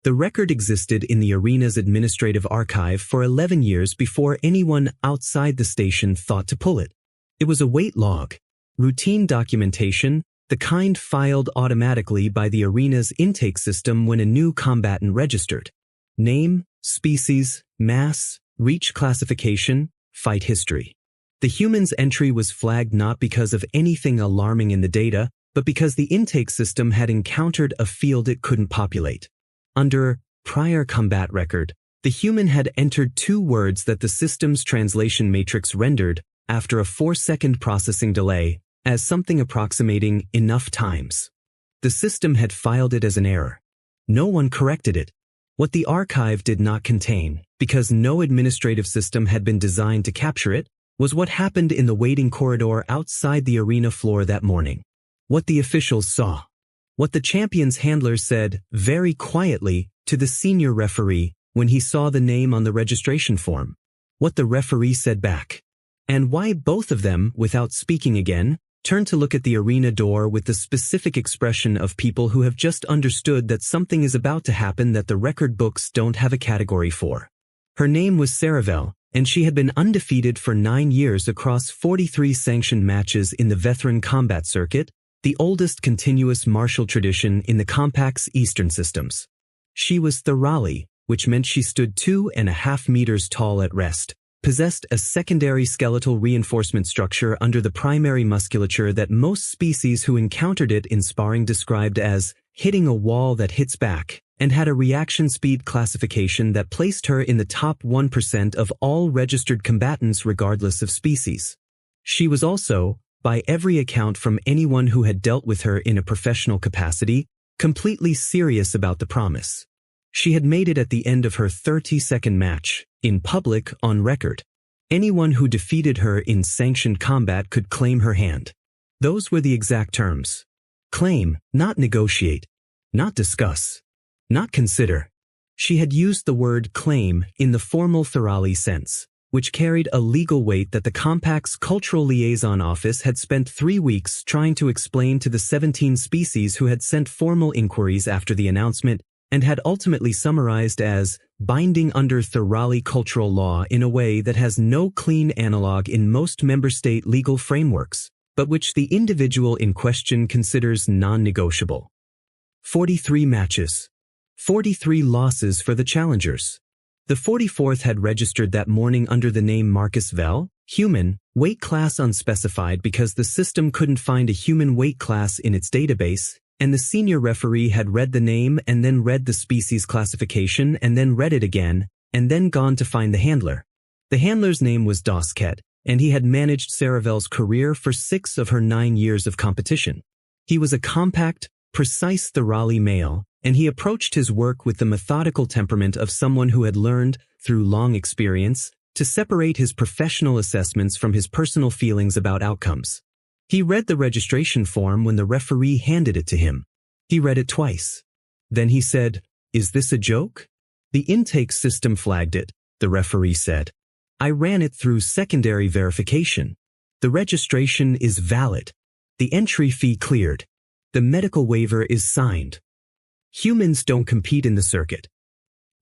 The record existed in the arena's administrative archive for 11 years before anyone outside the station thought to pull it. It was a weight log, routine documentation, the kind filed automatically by the arena's intake system when a new combatant registered. Name, species, mass, reach classification, fight history. The human's entry was flagged not because of anything alarming in the data, but because the intake system had encountered a field it couldn't populate. Under prior combat record, the human had entered 2 words that the system's translation matrix rendered, after a 4-second processing delay, as something approximating enough times. The system had filed it as an error. No one corrected it. What the archive did not contain, because no administrative system had been designed to capture it, was what happened in the waiting corridor outside the arena floor that morning. What the officials saw. What the champion's handler said, very quietly, to the senior referee when he saw the name on the registration form. What the referee said back. And why both of them, without speaking again, turned to look at the arena door with the specific expression of people who have just understood that something is about to happen that the record books don't have a category for. Her name was Saravel, and she had been undefeated for 9 years across 43 sanctioned matches in the veteran combat circuit, the oldest continuous martial tradition in the Compact's Eastern systems. She was Thorali, which meant she stood 2.5 meters tall at rest, possessed a secondary skeletal reinforcement structure under the primary musculature that most species who encountered it in sparring described as hitting a wall that hits back, and had a reaction speed classification that placed her in the top 1% of all registered combatants regardless of species. She was also, by every account from anyone who had dealt with her in a professional capacity, completely serious about the promise. She had made it at the end of her 30-second match, in public, on record. Anyone who defeated her in sanctioned combat could claim her hand. Those were the exact terms. Claim, not negotiate. Not discuss. Not consider. She had used the word claim in the formal Thorali sense, which carried a legal weight that the Compact's Cultural Liaison Office had spent 3 weeks trying to explain to the 17 species who had sent formal inquiries after the announcement and had ultimately summarized as binding under Thorali cultural law in a way that has no clean analog in most member state legal frameworks, but which the individual in question considers non-negotiable. 43 matches. 43 losses for the challengers. The 44th had registered that morning under the name Marcus Vell, human, weight class unspecified because the system couldn't find a human weight class in its database, and the senior referee had read the name and then read the species classification and then read it again, and then gone to find the handler. The handler's name was Dosket, and he had managed Saravel's career for 6 of her 9 years of competition. He was a compact, precise Thorali male, and he approached his work with the methodical temperament of someone who had learned, through long experience, to separate his professional assessments from his personal feelings about outcomes. He read the registration form when the referee handed it to him. He read it twice. Then he said, "Is this a joke?" "The intake system flagged it," the referee said. "I ran it through secondary verification. The registration is valid. The entry fee cleared. The medical waiver is signed. Humans don't compete in the circuit."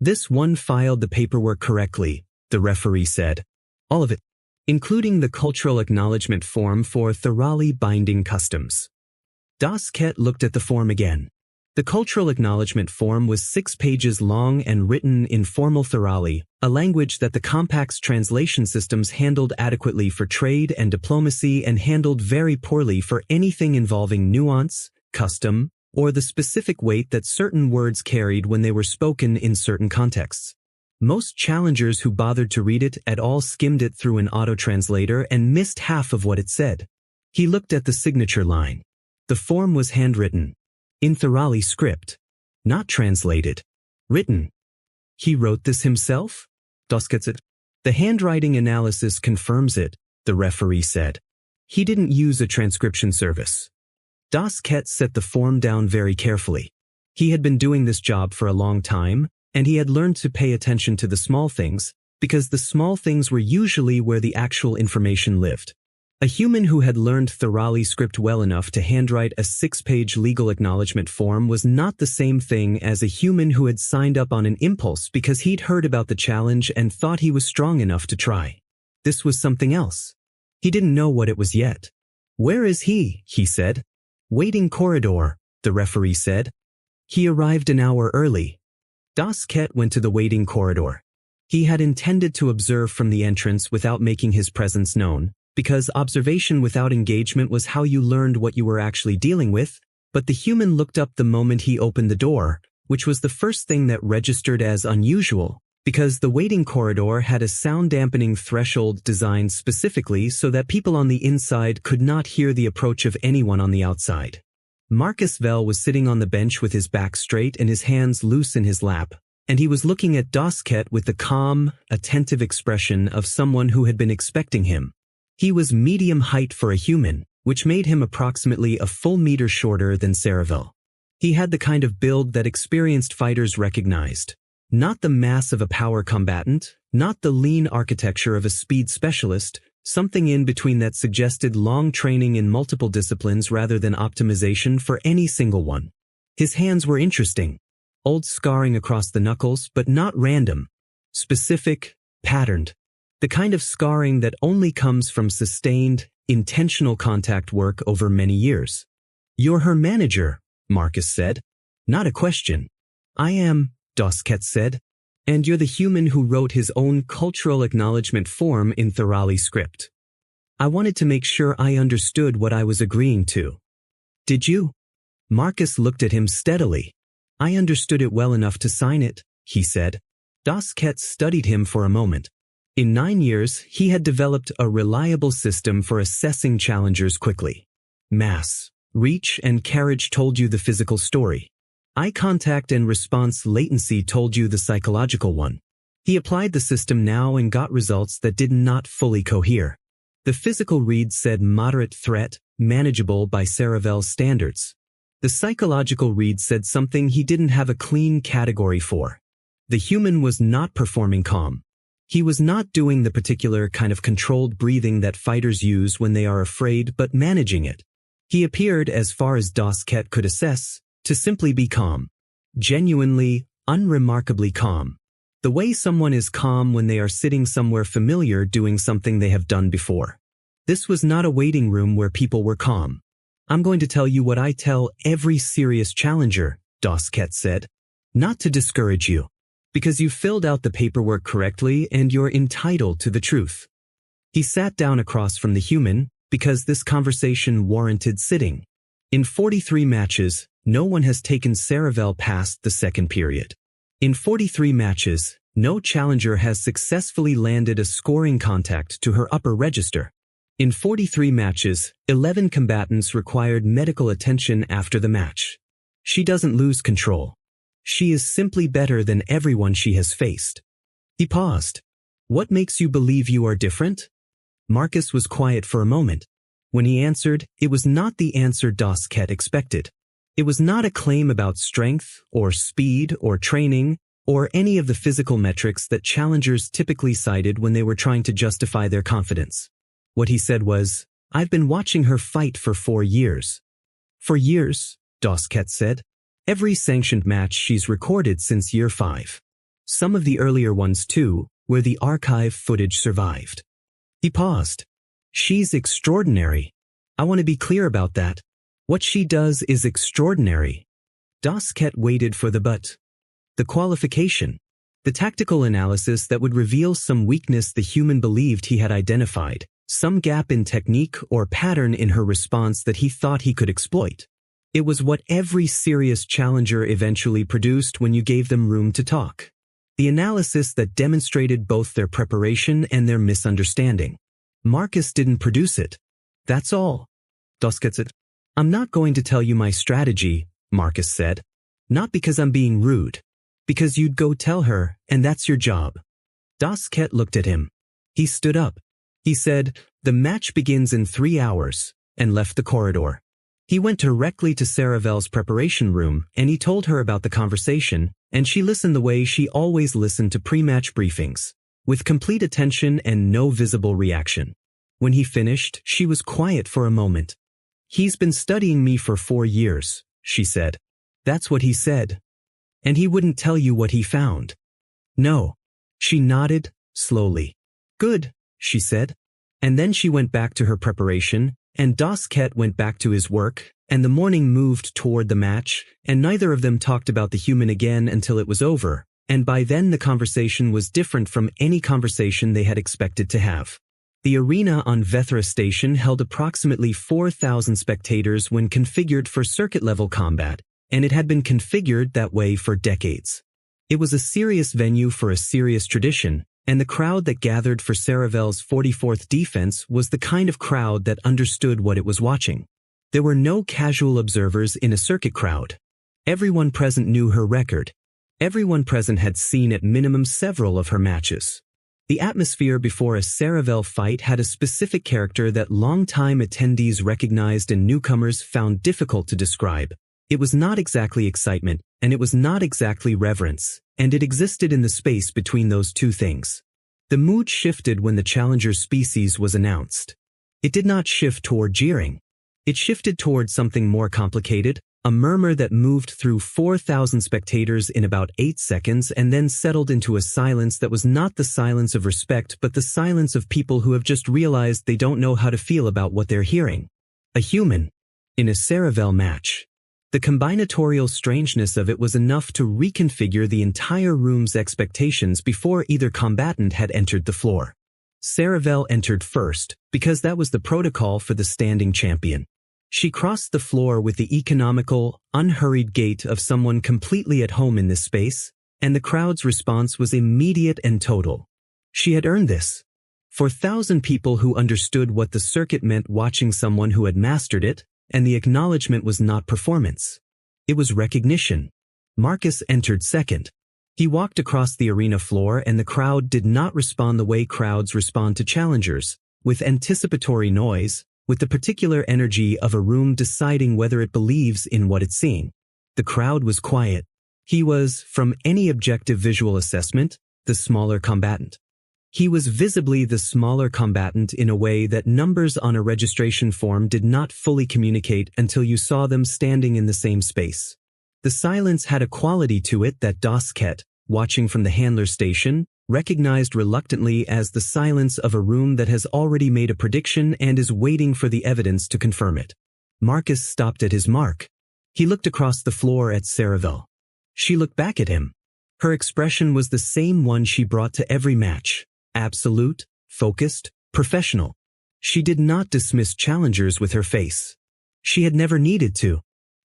"This one filed the paperwork correctly," the referee said. "All of it, including the cultural acknowledgement form for Thorali binding customs." Dosket looked at the form again. The cultural acknowledgement form was 6 pages long and written in formal Thorali, a language that the Compact's translation systems handled adequately for trade and diplomacy and handled very poorly for anything involving nuance, custom, or the specific weight that certain words carried when they were spoken in certain contexts. Most challengers who bothered to read it at all skimmed it through an auto-translator and missed half of what it said. He looked at the signature line. The form was handwritten. In Thorali script. Not translated. Written. He wrote this himself? Dosket said. The handwriting analysis confirms it, the referee said. He didn't use a transcription service. Dosket set the form down very carefully. He had been doing this job for a long time, and he had learned to pay attention to the small things, because the small things were usually where the actual information lived. A human who had learned thoroughly script well enough to handwrite a 6-page legal acknowledgement form was not the same thing as a human who had signed up on an impulse because he'd heard about the challenge and thought he was strong enough to try. This was something else. He didn't know what it was yet. "Where is he?" he said. "Waiting corridor," the referee said. He arrived an hour early. Das Ket went to the waiting corridor. He had intended to observe from the entrance without making his presence known, because observation without engagement was how you learned what you were actually dealing with, but the human looked up the moment he opened the door, which was the first thing that registered as unusual, because the waiting corridor had a sound-dampening threshold designed specifically so that people on the inside could not hear the approach of anyone on the outside. Marcus Vell was sitting on the bench with his back straight and his hands loose in his lap, and he was looking at Das Ket with the calm, attentive expression of someone who had been expecting him. He was medium height for a human, which made him approximately a full meter shorter than Saravel. He had the kind of build that experienced fighters recognized. Not the mass of a power combatant, not the lean architecture of a speed specialist, something in between that suggested long training in multiple disciplines rather than optimization for any single one. His hands were interesting. Old scarring across the knuckles, but not random. Specific, patterned. The kind of scarring that only comes from sustained, intentional contact work over many years. "You're her manager," Marcus said. "Not a question." "I am," Das Ket said. "And you're the human who wrote his own cultural acknowledgement form in Thorali script. I wanted to make sure I understood what I was agreeing to." "Did you?" Marcus looked at him steadily. "I understood it well enough to sign it," he said. Das Ket studied him for a moment. In 9 years, he had developed a reliable system for assessing challengers quickly. Mass, reach, and carriage told you the physical story. Eye contact and response latency told you the psychological one. He applied the system now and got results that did not fully cohere. The physical read said moderate threat, manageable by Saravel's standards. The psychological read said something he didn't have a clean category for. The human was not performing calm. He was not doing the particular kind of controlled breathing that fighters use when they are afraid but managing it. He appeared, as far as Das Ket could assess, to simply be calm. Genuinely, unremarkably calm. The way someone is calm when they are sitting somewhere familiar doing something they have done before. This was not a waiting room where people were calm. "I'm going to tell you what I tell every serious challenger," Das Ket said. "Not to discourage you. Because you filled out the paperwork correctly and you're entitled to the truth." He sat down across from the human, because this conversation warranted sitting. In 43 matches, no one has taken Saravel past the second period. In 43 matches, no challenger has successfully landed a scoring contact to her upper register. In 43 matches, 11 combatants required medical attention after the match. She doesn't lose control. She is simply better than everyone she has faced. He paused. "What makes you believe you are different?" Marcus was quiet for a moment. When he answered, it was not the answer Das Ket expected. It was not a claim about strength, or speed, or training, or any of the physical metrics that challengers typically cited when they were trying to justify their confidence. What he said was, "I've been watching her fight for 4 years." "For years," Das Ket said. "Every sanctioned match she's recorded since year 5. Some of the earlier ones too, where the archive footage survived." He paused. "She's extraordinary. I want to be clear about that. What she does is extraordinary." Das Ket waited for the but. The qualification. The tactical analysis that would reveal some weakness the human believed he had identified, some gap in technique or pattern in her response that he thought he could exploit. It was what every serious challenger eventually produced when you gave them room to talk. The analysis that demonstrated both their preparation and their misunderstanding. Marcus didn't produce it. That's all. Das Ket said. "I'm not going to tell you my strategy," Marcus said. "Not because I'm being rude. Because you'd go tell her, and that's your job." Das Ket looked at him. He stood up. He said, "The match begins in 3 hours," and left the corridor. He went directly to Saravel's preparation room, and he told her about the conversation, and she listened the way she always listened to pre-match briefings, with complete attention and no visible reaction. When he finished, she was quiet for a moment. "He's been studying me for 4 years," she said. "That's what he said." "And he wouldn't tell you what he found?" "No." She nodded, slowly. "Good," she said. And then she went back to her preparation, and Dosket went back to his work, and the morning moved toward the match, and neither of them talked about the human again until it was over, and by then the conversation was different from any conversation they had expected to have. The arena on Vethra Station held approximately 4,000 spectators when configured for circuit-level combat, and it had been configured that way for decades. It was a serious venue for a serious tradition, and the crowd that gathered for Saravel's 44th defense was the kind of crowd that understood what it was watching. There were no casual observers in a circuit crowd. Everyone present knew her record. Everyone present had seen at minimum several of her matches. The atmosphere before a Saravel fight had a specific character that long-time attendees recognized and newcomers found difficult to describe. It was not exactly excitement, and it was not exactly reverence, and it existed in the space between those two things. The mood shifted when the challenger species was announced. It did not shift toward jeering. It shifted toward something more complicated, a murmur that moved through 4,000 spectators in about 8 seconds and then settled into a silence that was not the silence of respect but the silence of people who have just realized they don't know how to feel about what they're hearing. A human. In a Saravel match. The combinatorial strangeness of it was enough to reconfigure the entire room's expectations before either combatant had entered the floor. Saravel entered first, because that was the protocol for the standing champion. She crossed the floor with the economical, unhurried gait of someone completely at home in this space, and the crowd's response was immediate and total. She had earned this. For 1,000 people who understood what the circuit meant watching someone who had mastered it, and the acknowledgement was not performance. It was recognition. Marcus entered second. He walked across the arena floor and the crowd did not respond the way crowds respond to challengers, with anticipatory noise, with the particular energy of a room deciding whether it believes in what it's seeing. The crowd was quiet. He was, from any objective visual assessment, the smaller combatant. He was visibly the smaller combatant in a way that numbers on a registration form did not fully communicate until you saw them standing in the same space. The silence had a quality to it that Dosket, watching from the handler station, recognized reluctantly as the silence of a room that has already made a prediction and is waiting for the evidence to confirm it. Marcus stopped at his mark. He looked across the floor at Saravel. She looked back at him. Her expression was the same one she brought to every match. Absolute, focused, professional. She did not dismiss challengers with her face. She had never needed to.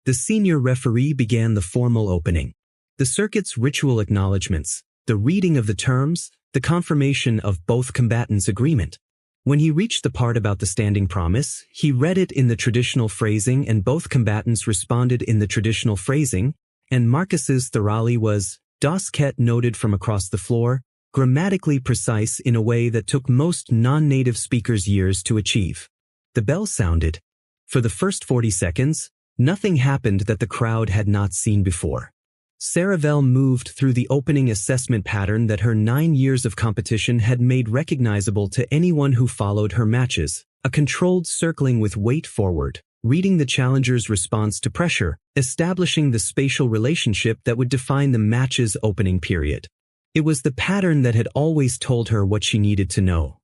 The senior referee began the formal opening. The circuit's ritual acknowledgments, the reading of the terms, the confirmation of both combatants' agreement. When he reached the part about the standing promise, he read it in the traditional phrasing and both combatants responded in the traditional phrasing, and Marcus's thoroughly was, Dosket noted from across the floor, grammatically precise in a way that took most non-native speakers years to achieve. The bell sounded. For the first 40 seconds, nothing happened that the crowd had not seen before. Saravel moved through the opening assessment pattern that her 9 years of competition had made recognizable to anyone who followed her matches, a controlled circling with weight forward, reading the challenger's response to pressure, establishing the spatial relationship that would define the match's opening period. It was the pattern that had always told her what she needed to know.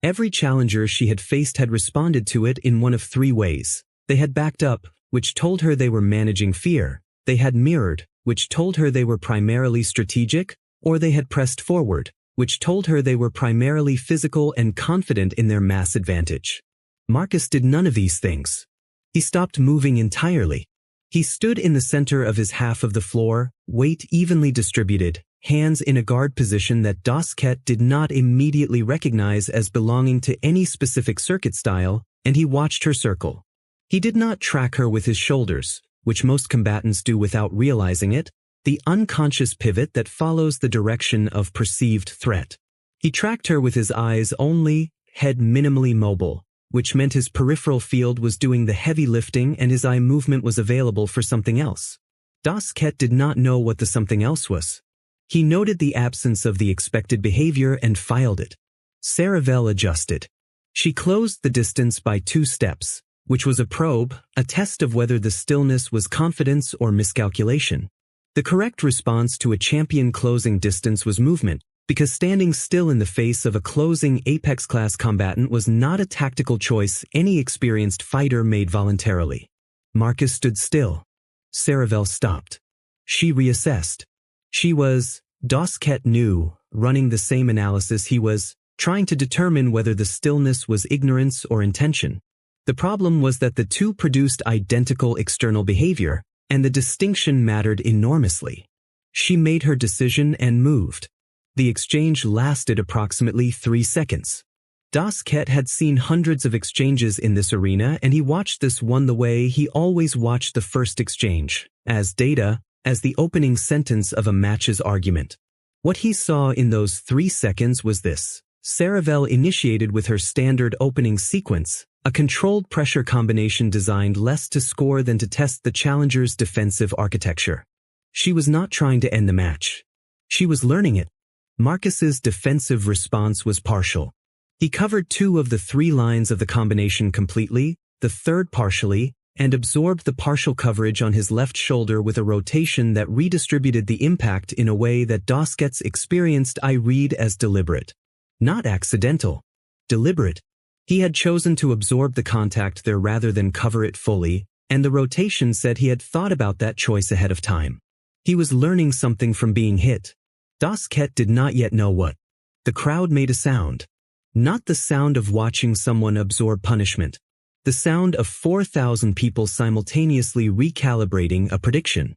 Every challenger she had faced had responded to it in one of 3 ways. They had backed up, which told her they were managing fear. They had mirrored, which told her they were primarily strategic, or they had pressed forward, which told her they were primarily physical and confident in their mass advantage. Marcus did none of these things. He stopped moving entirely. He stood in the center of his half of the floor, weight evenly distributed, hands in a guard position that Dosket did not immediately recognize as belonging to any specific circuit style, and he watched her circle. He did not track her with his shoulders, which most combatants do without realizing it, the unconscious pivot that follows the direction of perceived threat. He tracked her with his eyes only, head minimally mobile, which meant his peripheral field was doing the heavy lifting and his eye movement was available for something else. Dosket did not know what the something else was. He noted the absence of the expected behavior and filed it. Saravel adjusted. She closed the distance by 2 steps, which was a probe, a test of whether the stillness was confidence or miscalculation. The correct response to a champion closing distance was movement, because standing still in the face of a closing Apex-class combatant was not a tactical choice any experienced fighter made voluntarily. Marcus stood still. Saravel stopped. She reassessed. She was, Dosket knew, running the same analysis he was, trying to determine whether the stillness was ignorance or intention. The problem was that the two produced identical external behavior, and the distinction mattered enormously. She made her decision and moved. The exchange lasted approximately 3 seconds. Dosket had seen hundreds of exchanges in this arena, and he watched this one the way he always watched the first exchange, as data, as the opening sentence of a match's argument. What he saw in those 3 seconds was this. Saravel initiated with her standard opening sequence, a controlled pressure combination designed less to score than to test the challenger's defensive architecture. She was not trying to end the match. She was learning it. Marcus's defensive response was partial. He covered 2 of the 3 lines of the combination completely, the third partially, and absorbed the partial coverage on his left shoulder with a rotation that redistributed the impact in a way that Dosket's experienced eye read as deliberate. Not accidental. Deliberate. He had chosen to absorb the contact there rather than cover it fully, and the rotation said he had thought about that choice ahead of time. He was learning something from being hit. Dosket did not yet know what. The crowd made a sound. Not the sound of watching someone absorb punishment. The sound of 4,000 people simultaneously recalibrating a prediction.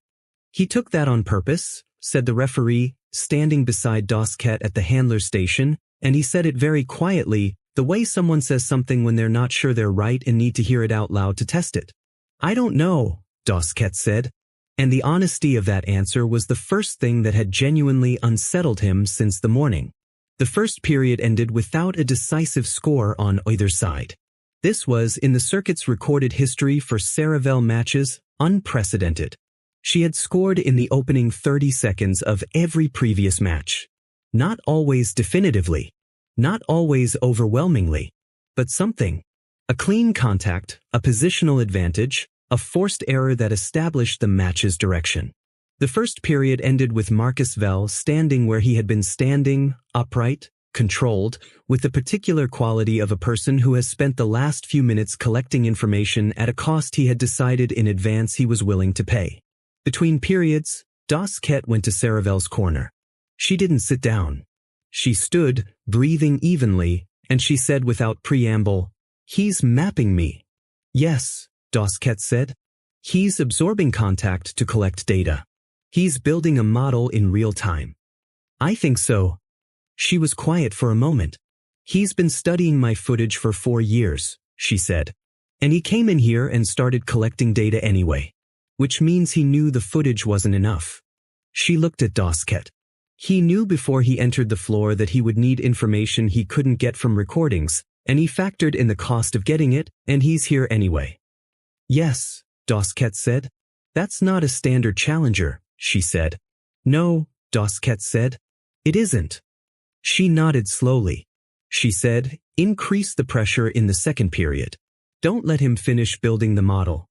He took that on purpose, said the referee, standing beside Dosket at the handler station, and he said it very quietly, the way someone says something when they're not sure they're right and need to hear it out loud to test it. I don't know, Dosket said. And the honesty of that answer was the first thing that had genuinely unsettled him since the morning. The first period ended without a decisive score on either side. This was, in the circuit's recorded history for Saravel matches, unprecedented. She had scored in the opening 30 seconds of every previous match. Not always definitively. Not always overwhelmingly. But something. A clean contact, a positional advantage, a forced error that established the match's direction. The first period ended with Marcus Vell standing where he had been standing, upright, controlled, with the particular quality of a person who has spent the last few minutes collecting information at a cost he had decided in advance he was willing to pay. Between periods, Dosket went to Saravel's corner. She didn't sit down. She stood, breathing evenly, and she said without preamble, "He's mapping me." "Yes," Dosket said. "He's absorbing contact to collect data. He's building a model in real time." "I think so." She was quiet for a moment. "He's been studying my footage for 4 years," she said. "And he came in here and started collecting data anyway. Which means he knew the footage wasn't enough." She looked at Dosket. He knew before he entered the floor that he would need information he couldn't get from recordings, and he factored in the cost of getting it, and he's here anyway. "Yes," Dosket said. "That's not a standard challenger," she said. "No," Dosket said. "It isn't." She nodded slowly. She said, "Increase the pressure in the second period. Don't let him finish building the model."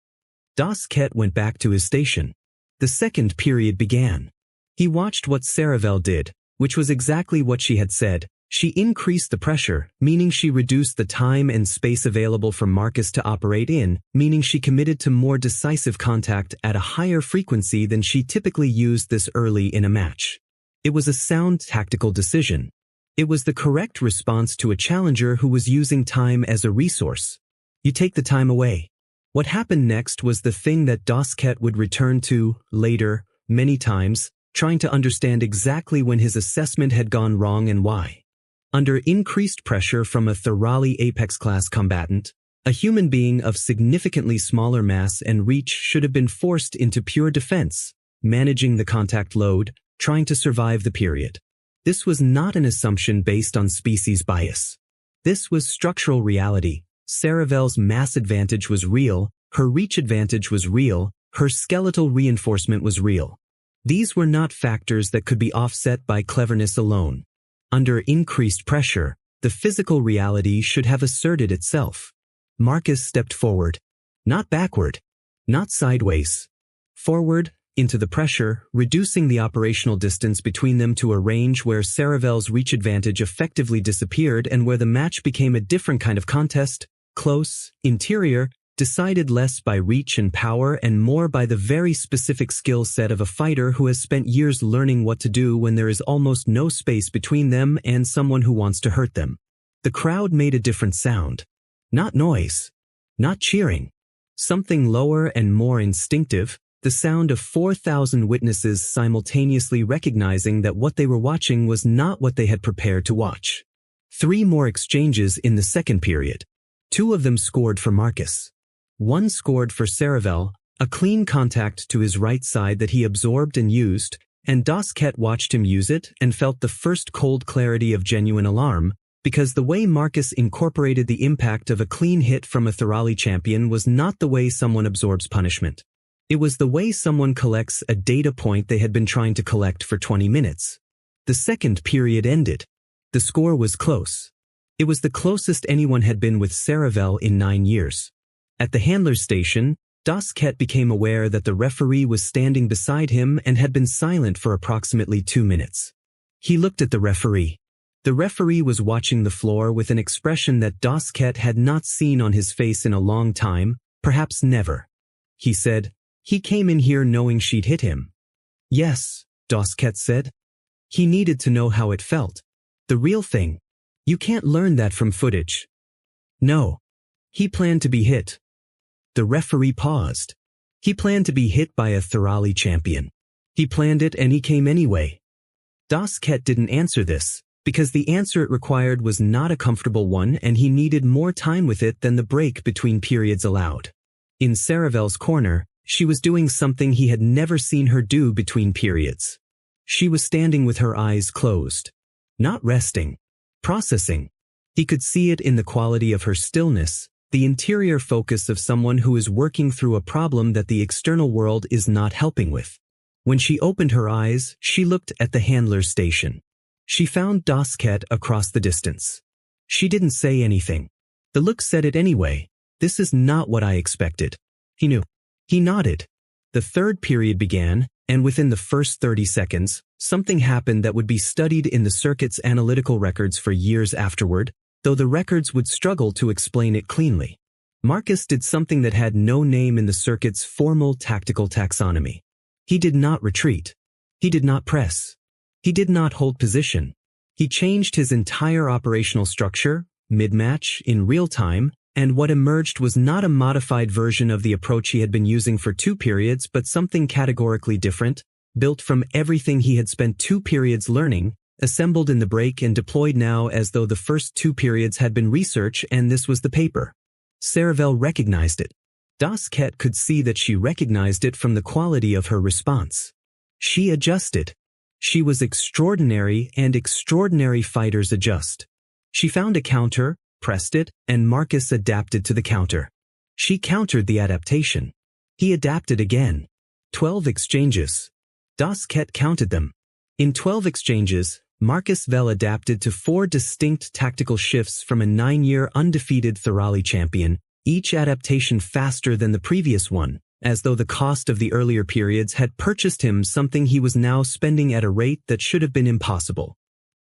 Dosket went back to his station. The second period began. He watched what Saravel did, which was exactly what she had said. She increased the pressure, meaning she reduced the time and space available for Marcus to operate in, meaning she committed to more decisive contact at a higher frequency than she typically used this early in a match. It was a sound tactical decision. It was the correct response to a challenger who was using time as a resource. You take the time away. What happened next was the thing that Dosket would return to, later, many times, trying to understand exactly when his assessment had gone wrong and why. Under increased pressure from a thoroughly Apex-class combatant, a human being of significantly smaller mass and reach should have been forced into pure defense, managing the contact load, trying to survive the period. This was not an assumption based on species bias. This was structural reality. Saravel's mass advantage was real, her reach advantage was real, her skeletal reinforcement was real. These were not factors that could be offset by cleverness alone. Under increased pressure, The physical reality should have asserted itself. Marcus stepped forward. Not backward. Not sideways. Forward, into the pressure, reducing the operational distance between them to a range where Saravel's reach advantage effectively disappeared and where the match became a different kind of contest, close, interior, decided less by reach and power and more by the very specific skill set of a fighter who has spent years learning what to do when there is almost no space between them and someone who wants to hurt them. The crowd made a different sound. Not noise. Not cheering. Something lower and more instinctive, the sound of 4,000 witnesses simultaneously recognizing that what they were watching was not what they had prepared to watch. 3 more exchanges in the second period. 2 of them scored for Marcus. 1 scored for Saravel, a clean contact to his right side that he absorbed and used, and Dosket watched him use it and felt the first cold clarity of genuine alarm, because the way Marcus incorporated the impact of a clean hit from a Thorali champion was not the way someone absorbs punishment. It was the way someone collects a data point they had been trying to collect for 20 minutes. The second period ended. The score was close. It was the closest anyone had been with Saravel in 9 years. At the handler's station, Dosket became aware that the referee was standing beside him and had been silent for approximately 2 minutes. He looked at the referee. The referee was watching the floor with an expression that Dosket had not seen on his face in a long time, perhaps never. He said, "He came in here knowing she'd hit him." "Yes," Dosket said. He needed to know how it felt. The real thing. You can't learn that from footage. No. He planned to be hit. The referee paused. He planned to be hit by a Thorali champion. He planned it and he came anyway. Dosket didn't answer this, because the answer it required was not a comfortable one and he needed more time with it than the break between periods allowed. In Saravel's corner, she was doing something he had never seen her do between periods. She was standing with her eyes closed. Not resting. Processing. He could see it in the quality of her stillness, the interior focus of someone who is working through a problem that the external world is not helping with. When she opened her eyes, she looked at the handler's station. She found Dosket across the distance. She didn't say anything. The look said it anyway. "This is not what I expected." He knew. He nodded. The third period began, and within the first 30 seconds, something happened that would be studied in the circuit's analytical records for years afterward, though the records would struggle to explain it cleanly. Marcus did something that had no name in the circuit's formal tactical taxonomy. He did not retreat. He did not press. He did not hold position. He changed his entire operational structure, mid-match, in real time, and what emerged was not a modified version of the approach he had been using for 2 periods but something categorically different, built from everything he had spent 2 periods learning, assembled in the break and deployed now as though the first 2 periods had been research and this was the paper. Saravel recognized it. Dosket could see that she recognized it from the quality of her response. She adjusted. She was extraordinary and extraordinary fighters adjust. She found a counter, pressed it, and Marcus adapted to the counter. She countered the adaptation. He adapted again. 12 exchanges. Dosket counted them. In 12 exchanges, Marcus Vel adapted to 4 distinct tactical shifts from a 9-year undefeated Thorali champion, each adaptation faster than the previous one, as though the cost of the earlier periods had purchased him something he was now spending at a rate that should have been impossible.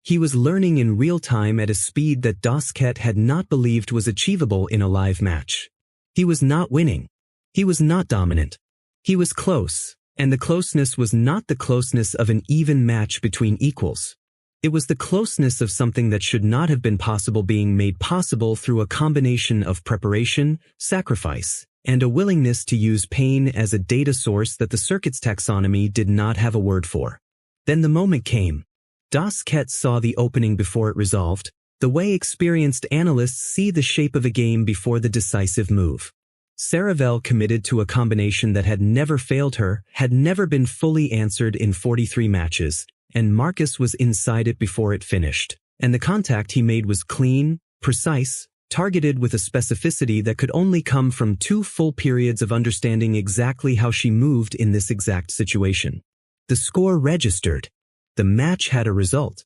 He was learning in real time at a speed that Dosket had not believed was achievable in a live match. He was not winning. He was not dominant. He was close, and the closeness was not the closeness of an even match between equals. It was the closeness of something that should not have been possible being made possible through a combination of preparation, sacrifice, and a willingness to use pain as a data source that the circuit's taxonomy did not have a word for. Then the moment came. Dosket saw the opening before it resolved, the way experienced analysts see the shape of a game before the decisive move. Saravel committed to a combination that had never failed her, had never been fully answered in 43 matches, and Marcus was inside it before it finished, and the contact he made was clean, precise, targeted with a specificity that could only come from 2 full periods of understanding exactly how she moved in this exact situation. The score registered. The match had a result.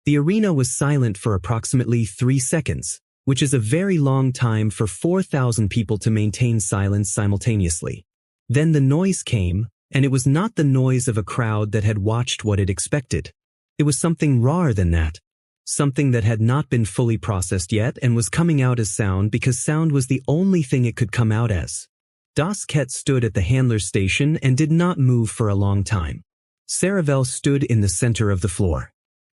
The arena was silent for approximately 3 seconds, which is a very long time for 4,000 people to maintain silence simultaneously. Then the noise came, and it was not the noise of a crowd that had watched what it expected. It was something rawer than that. Something that had not been fully processed yet and was coming out as sound because sound was the only thing it could come out as. Dosket stood at the handler's station and did not move for a long time. Saravel stood in the center of the floor.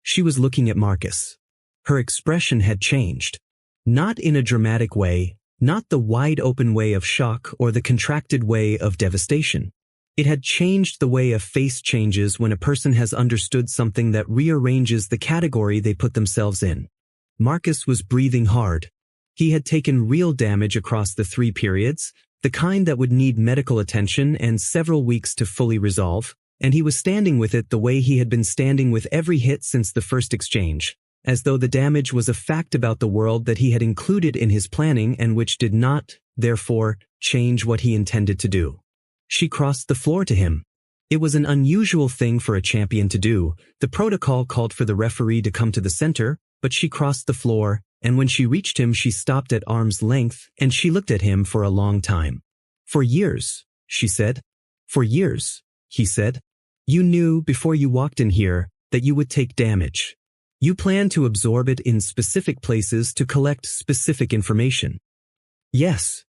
She was looking at Marcus. Her expression had changed. Not in a dramatic way, not the wide-open way of shock or the contracted way of devastation. It had changed the way a face changes when a person has understood something that rearranges the category they put themselves in. Marcus was breathing hard. He had taken real damage across the 3 periods, the kind that would need medical attention and several weeks to fully resolve, and he was standing with it the way he had been standing with every hit since the first exchange, as though the damage was a fact about the world that he had included in his planning and which did not, therefore, change what he intended to do. She crossed the floor to him. It was an unusual thing for a champion to do. The protocol called for the referee to come to the center, but she crossed the floor, and when she reached him she stopped at arm's length, and she looked at him for a long time. "For years," she said. "For years," he said. "You knew, before you walked in here, that you would take damage. You planned to absorb it in specific places to collect specific information." "Yes.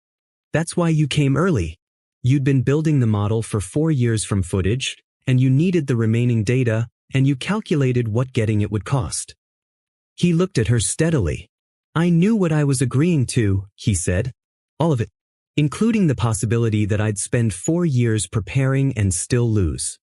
That's why you came early. You'd been building the model for 4 years from footage, and you needed the remaining data, and you calculated what getting it would cost." He looked at her steadily. "I knew what I was agreeing to," he said. "All of it. Including the possibility that I'd spend 4 years preparing and still lose."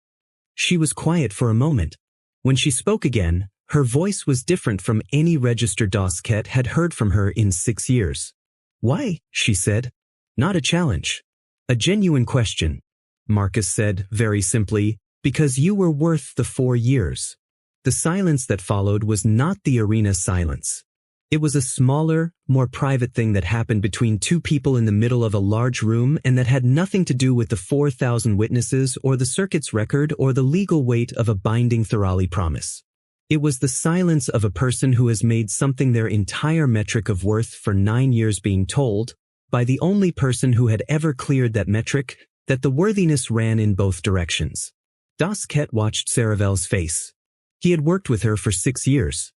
She was quiet for a moment. When she spoke again, her voice was different from any register Dosket had heard from her in 6 years. "Why?" she said. "Not a challenge. A genuine question," Marcus said, very simply, "because you were worth the 4 years." The silence that followed was not the arena silence. It was a smaller, more private thing that happened between 2 people in the middle of a large room and that had nothing to do with the 4,000 witnesses or the circuit's record or the legal weight of a binding Thorali promise. It was the silence of a person who has made something their entire metric of worth for 9 years being told, by the only person who had ever cleared that metric, that the worthiness ran in both directions. Dosket watched Saravel's face. He had worked with her for 6 years.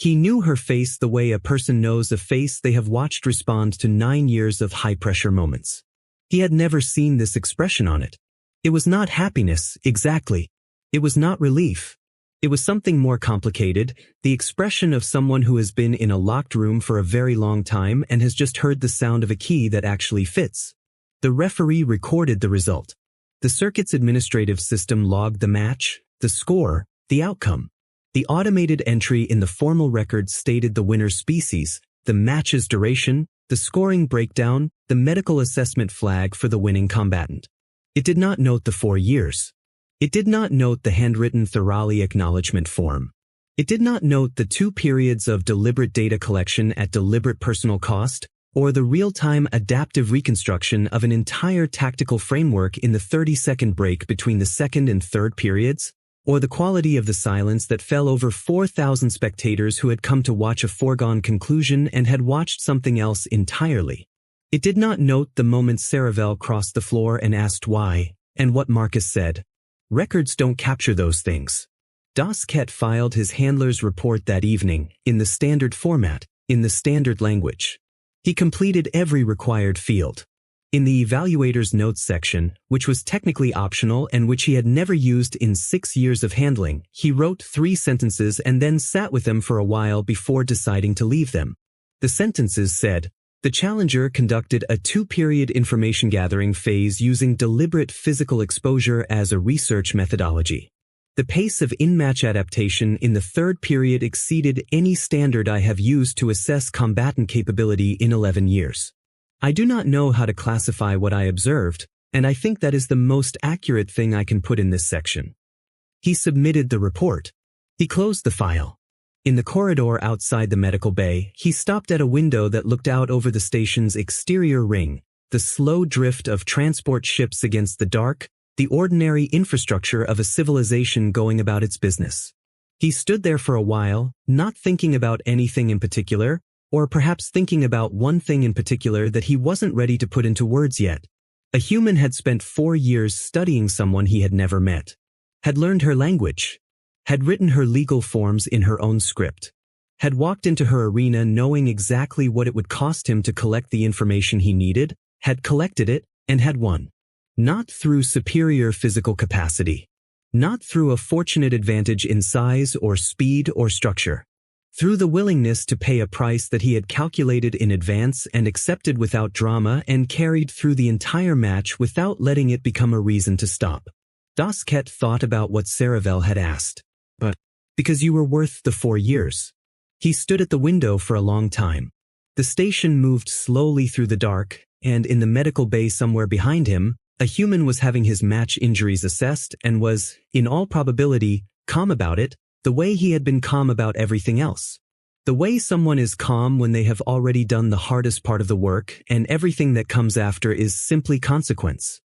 He knew her face the way a person knows a face they have watched respond to 9 years of high-pressure moments. He had never seen this expression on it. It was not happiness, exactly. It was not relief. It was something more complicated, the expression of someone who has been in a locked room for a very long time and has just heard the sound of a key that actually fits. The referee recorded the result. The circuit's administrative system logged the match, the score, the outcome. The automated entry in the formal record stated the winner's species, the match's duration, the scoring breakdown, the medical assessment flag for the winning combatant. It did not note the 4 years. It did not note the handwritten Thorali acknowledgement form. It did not note the 2 periods of deliberate data collection at deliberate personal cost, or the real-time adaptive reconstruction of an entire tactical framework in the 30-second break between the second and third periods, or the quality of the silence that fell over 4,000 spectators who had come to watch a foregone conclusion and had watched something else entirely. It did not note the moment Saravel crossed the floor and asked why, and what Marcus said. Records don't capture those things. Dosket filed his handler's report that evening, in the standard format, in the standard language. He completed every required field. In the evaluator's notes section, which was technically optional and which he had never used in 6 years of handling, he wrote 3 sentences and then sat with them for a while before deciding to leave them. The sentences said, "The challenger conducted a 2-period information gathering phase using deliberate physical exposure as a research methodology. The pace of in-match adaptation in the 3rd period exceeded any standard I have used to assess combatant capability in 11 years. I do not know how to classify what I observed, and I think that is the most accurate thing I can put in this section." He submitted the report. He closed the file. In the corridor outside the medical bay, he stopped at a window that looked out over the station's exterior ring, the slow drift of transport ships against the dark, the ordinary infrastructure of a civilization going about its business. He stood there for a while, not thinking about anything in particular, or perhaps thinking about one thing in particular that he wasn't ready to put into words yet. A human had spent 4 years studying someone he had never met, had learned her language, had written her legal forms in her own script, had walked into her arena knowing exactly what it would cost him to collect the information he needed, had collected it, and had won. Not through superior physical capacity. Not through a fortunate advantage in size or speed or structure. Through the willingness to pay a price that he had calculated in advance and accepted without drama and carried through the entire match without letting it become a reason to stop. Dasket thought about what Saravel had asked. But, because you were worth the 4 years. He stood at the window for a long time. The station moved slowly through the dark, and in the medical bay somewhere behind him, a human was having his match injuries assessed and was, in all probability, calm about it, the way he had been calm about everything else. The way someone is calm when they have already done the hardest part of the work and everything that comes after is simply consequence.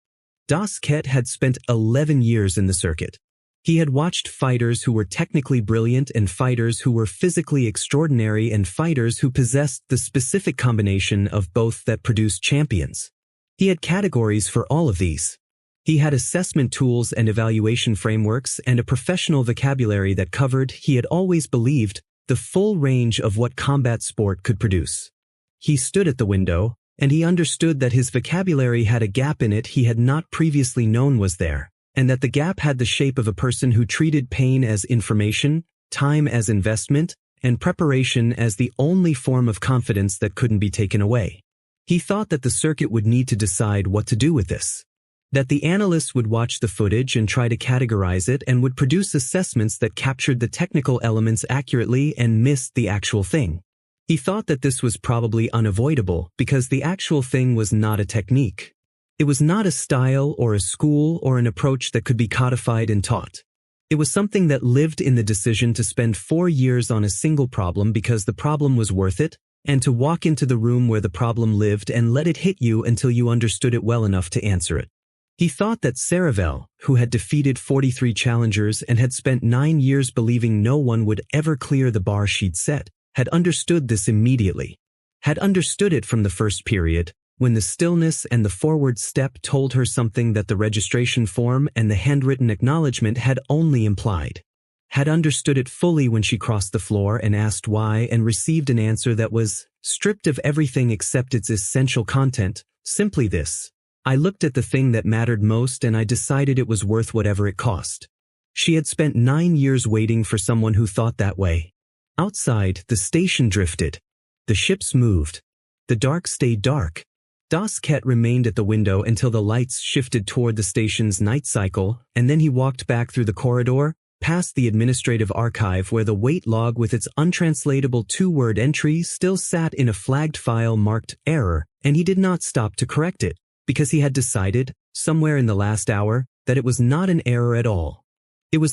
Dasket had spent 11 years in the circuit. He had watched fighters who were technically brilliant and fighters who were physically extraordinary and fighters who possessed the specific combination of both that produced champions. He had categories for all of these. He had assessment tools and evaluation frameworks and a professional vocabulary that covered, he had always believed, the full range of what combat sport could produce. He stood at the window, and he understood that his vocabulary had a gap in it he had not previously known was there, and that the gap had the shape of a person who treated pain as information, time as investment, and preparation as the only form of confidence that couldn't be taken away. He thought that the circuit would need to decide what to do with this. That the analysts would watch the footage and try to categorize it and would produce assessments that captured the technical elements accurately and missed the actual thing. He thought that this was probably unavoidable because the actual thing was not a technique. It was not a style or a school or an approach that could be codified and taught. It was something that lived in the decision to spend 4 years on a single problem because the problem was worth it, and to walk into the room where the problem lived and let it hit you until you understood it well enough to answer it. He thought that Saravel, who had defeated 43 challengers and had spent 9 years believing no one would ever clear the bar she'd set, had understood this immediately. Had understood it from the first period, when the stillness and the forward step told her something that the registration form and the handwritten acknowledgement had only implied. Had understood it fully when she crossed the floor and asked why and received an answer that was, stripped of everything except its essential content, simply this: I looked at the thing that mattered most and I decided it was worth whatever it cost. She had spent 9 years waiting for someone who thought that way. Outside, the station drifted. The ships moved. The dark stayed dark. Dasket remained at the window until the lights shifted toward the station's night cycle, and then he walked back through the corridor, past the administrative archive where the wait log with its untranslatable 2-word entry still sat in a flagged file marked error, and he did not stop to correct it, because he had decided, somewhere in the last hour, that it was not an error at all. It was